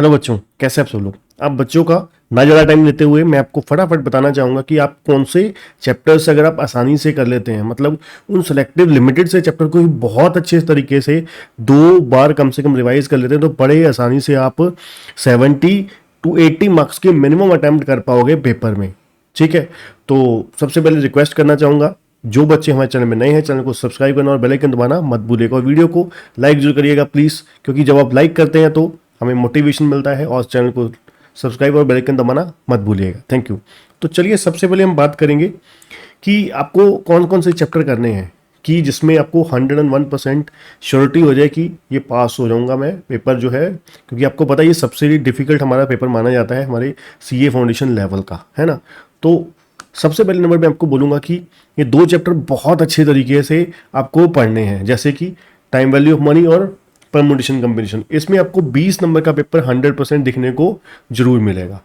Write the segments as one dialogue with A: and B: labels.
A: Hello बच्चों, कैसे आप सब लोग। आप बच्चों का ना ज़्यादा टाइम लेते हुए मैं आपको फटाफट बताना चाहूँगा कि आप कौन से चैप्टर्स अगर आप आसानी से कर लेते हैं, मतलब उन सेलेक्टिव लिमिटेड से चैप्टर को ही बहुत अच्छे तरीके से 2 बार कम से कम रिवाइज कर लेते हैं तो बड़े आसानी से आप 70 to 80 मार्क्स के मिनिमम अटैम्प्ट कर पाओगे पेपर में। ठीक है, तो सबसे पहले रिक्वेस्ट करना चाहूँगा, जो बच्चे हमारे चैनल में नए हैं चैनल को सब्सक्राइब करना और बेल आइकन दबाना मत भूलिएगा और वीडियो को लाइक जरूर करिएगा प्लीज़, क्योंकि जब आप लाइक करते हैं तो हमें मोटिवेशन मिलता है। और चैनल को सब्सक्राइब और बेल आइकन दबाना मत भूलिएगा। Thank you. तो चलिए सबसे पहले हम बात करेंगे कि आपको कौन कौन से चैप्टर करने हैं कि जिसमें आपको 101% श्योरिटी हो जाए कि ये पास हो जाऊंगा मैं पेपर जो है, क्योंकि आपको पता है ये सबसे डिफिकल्ट हमारा पेपर माना जाता है हमारे सीए फाउंडेशन लेवल का, है ना। तो सबसे पहले नंबर पे आपको बोलूँगा कि ये 2 चैप्टर बहुत अच्छे तरीके से आपको पढ़ने हैं, जैसे कि टाइम वैल्यू ऑफ मनी और परमुटेशन कॉम्बिनेशन। इसमें आपको 20 नंबर का पेपर 100% दिखने को जरूर मिलेगा।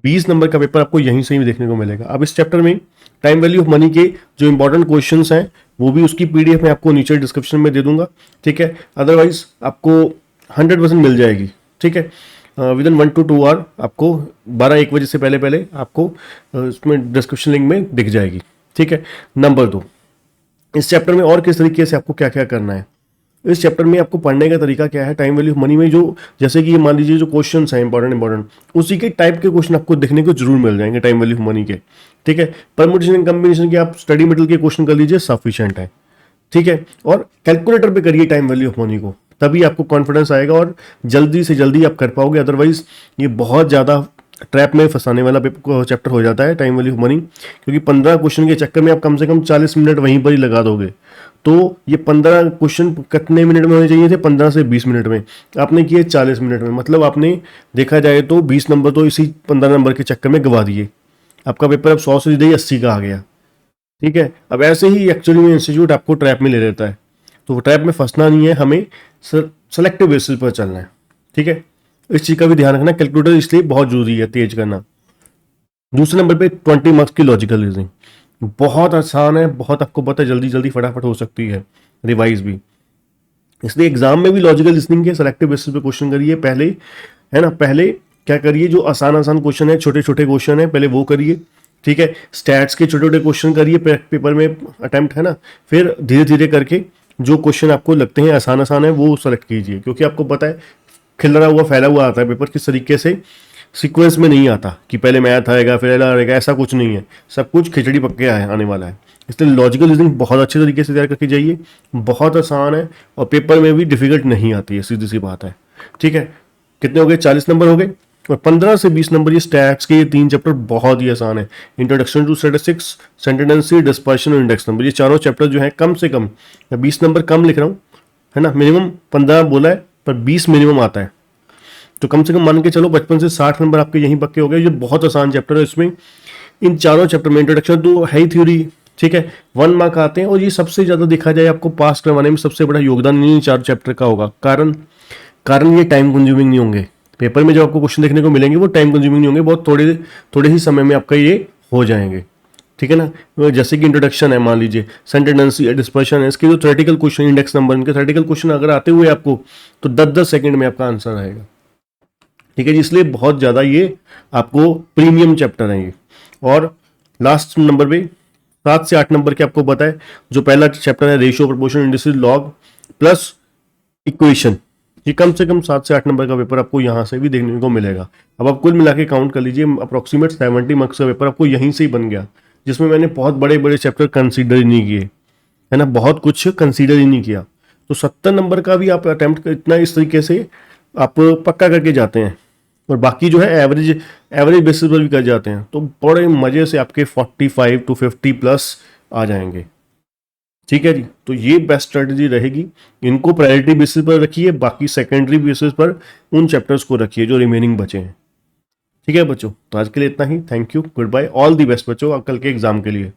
A: 20 नंबर का पेपर आपको यहीं से ही देखने को मिलेगा। अब इस चैप्टर में टाइम वैल्यू ऑफ मनी के जो इंपॉर्टेंट क्वेश्चंस हैं वो भी उसकी पीडीएफ में आपको नीचे डिस्क्रिप्शन में दे दूंगा। ठीक है, अदरवाइज आपको 100% मिल जाएगी। ठीक है, विद इन 1 to 2 आवर आपको 12-1 बजे से पहले पहले आपको इसमें डिस्क्रिप्शन लिंक में दिख जाएगी। ठीक है, नंबर 2, इस चैप्टर में और किस तरीके से आपको क्या क्या करना है। इस चैप्टर में आपको पढ़ने का तरीका क्या है, टाइम वैल्यू ऑफ मनी में जो जैसे कि मान लीजिए जो क्वेश्चंस हैं इंपॉर्टेंट उसी के टाइप के क्वेश्चन आपको देखने को जरूर मिल जाएंगे टाइम वैल्यू ऑफ मनी के। ठीक है, परमुटेशन एंड कॉम्बिनेशन के आप स्टडी मटेरियल के क्वेश्चन कर लीजिए, सफिशिएंट है। ठीक है, और कैलकुलेटर पे करिए टाइम वैल्यू ऑफ मनी को, तभी आपको कॉन्फिडेंस आएगा और जल्दी से जल्दी आप कर पाओगे। अदरवाइज ये बहुत ज़्यादा ट्रैप में फंसाने वाला चैप्टर हो जाता है टाइम वैल्यू ऑफ मनी, क्योंकि 15 क्वेश्चन के चक्कर में आप कम से कम 40 मिनट वहीं पर ही लगा दोगे। तो ये 15 क्वेश्चन कितने मिनट में होने चाहिए थे, 15 से 20 मिनट में, आपने किए 40 मिनट में। मतलब आपने देखा जाए तो 20 नंबर तो इसी 15 नंबर के चक्कर में गवा दिए। आपका पेपर अब 100 से सीधे 80 का आ गया। ठीक है, अब ऐसे ही एक्चुअली में इंस्टीट्यूट आपको ट्रैप में ले लेता है, तो ट्रैप में फंसना नहीं है, हमें सेलेक्टिव बेसिस पर चलना है। ठीक है, इस चीज़ का भी ध्यान रखना, कैलकुलेटर इसलिए बहुत जरूरी है तेज करना। दूसरे नंबर पे 20 मार्क्स की लॉजिकल रीजनिंग, बहुत आसान है, बहुत आपको पता है जल्दी जल्दी फटाफट हो सकती है, रिवाइज भी। इसलिए एग्जाम में भी लॉजिकल रीजनिंग के सेलेक्टिव बेसिस पे क्वेश्चन करिए पहले, है ना। पहले क्या करिए, जो आसान आसान क्वेश्चन है, छोटे छोटे क्वेश्चन है, पहले वो करिए। ठीक है, स्टैट्स के छोटे छोटे क्वेश्चन करिए पेपर में अटेम्प्ट, है ना। फिर धीरे धीरे करके जो क्वेश्चन आपको लगते हैं आसान आसान है वो सेलेक्ट कीजिए, क्योंकि आपको पता है खिलरा हुआ फैला हुआ आता है पेपर, किस तरीके से सीक्वेंस में नहीं आता कि पहले मैथ आएगा फिर एल आएगा, ऐसा कुछ नहीं है, सब कुछ खिचड़ी पक आने वाला है। इसलिए लॉजिकल रीजनिंग बहुत अच्छे तरीके से तैयार करके जाइए, बहुत आसान है और पेपर में भी डिफिकल्ट नहीं आती है, सीधी सी बात है। ठीक है, कितने हो गए, 40 नंबर हो गए, और 15 से 20 नंबर ये स्टैट्स के ये 3 चैप्टर बहुत ही आसान है। इंट्रोडक्शन टू स्टैटिस्टिक्स, सेंटेंडेंसी, डिस्पर्शन और इंडेक्स नंबर, ये चारों चैप्टर जो है कम से कम, मैं 20 नंबर कम लिख रहा हूँ, है ना, मिनिमम 15 बोला है पर 20 मिनिमम आता है, तो कम से कम मान के चलो 55 से 60 नंबर आपके यहीं पक्के हो गए। ये बहुत आसान चैप्टर है, इसमें इन चारों चैप्टर में इंट्रोडक्शन तो है ही थ्योरी, ठीक है, 1 मार्क आते हैं, और ये सबसे ज्यादा देखा जाए आपको पास करवाने में सबसे बड़ा योगदान इन 4 चैप्टर का होगा। कारण ये टाइम कंज्यूमिंग नहीं होंगे, पेपर में जो आपको क्वेश्चन देखने को मिलेंगे वो टाइम कंज्यूमिंग नहीं होंगे, बहुत थोड़े ही समय में आपका ये हो जाएंगे। ठीक है ना, जैसे कि इंट्रोडक्शन है, मान लीजिए सेंटेंडेंसी, डिस्पर्शन है, इसके जो थ्योरेटिकल क्वेश्चन, इंडेक्स नंबर, इनके थ्योरेटिकल क्वेश्चन अगर आते हुए आपको तो 10-10 सेकंड में आपका आंसर आएगा। ठीक है जी, इसलिए बहुत ज़्यादा ये आपको प्रीमियम चैप्टर है ये। और लास्ट नंबर पे 7 से 8 नंबर के आपको पता है, जो पहला चैप्टर है ratio, proportion, indices, log plus equation, ये कम से कम 7 से 8 नंबर का पेपर आपको यहाँ से भी देखने को मिलेगा। अब आप कुल मिला के काउंट कर लीजिए, अप्रोक्सीमेट 70 मार्क्स का पेपर आपको यहीं से ही बन गया, जिसमें मैंने बहुत बड़े बड़े चैप्टर कंसीडर ही नहीं किए, है ना, बहुत कुछ कंसीडर ही नहीं किया। तो 70 नंबर का भी आप अटेम्प्ट इतना इस तरीके से आप पक्का करके जाते हैं, और बाकी जो है एवरेज बेसिस पर भी कर जाते हैं, तो बड़े मजे से आपके 45 to 50 प्लस आ जाएंगे। ठीक है जी, तो ये बेस्ट स्ट्रेटजी रहेगी, इनको प्रायोरिटी बेसिस पर रखिए, बाकी सेकेंडरी बेसिस पर उन चैप्टर्स को रखिए जो रिमेनिंग बचे हैं। ठीक है बच्चों, तो आज के लिए इतना ही, thank you, good bye, all the best बच्चों कल के एग्जाम के लिए।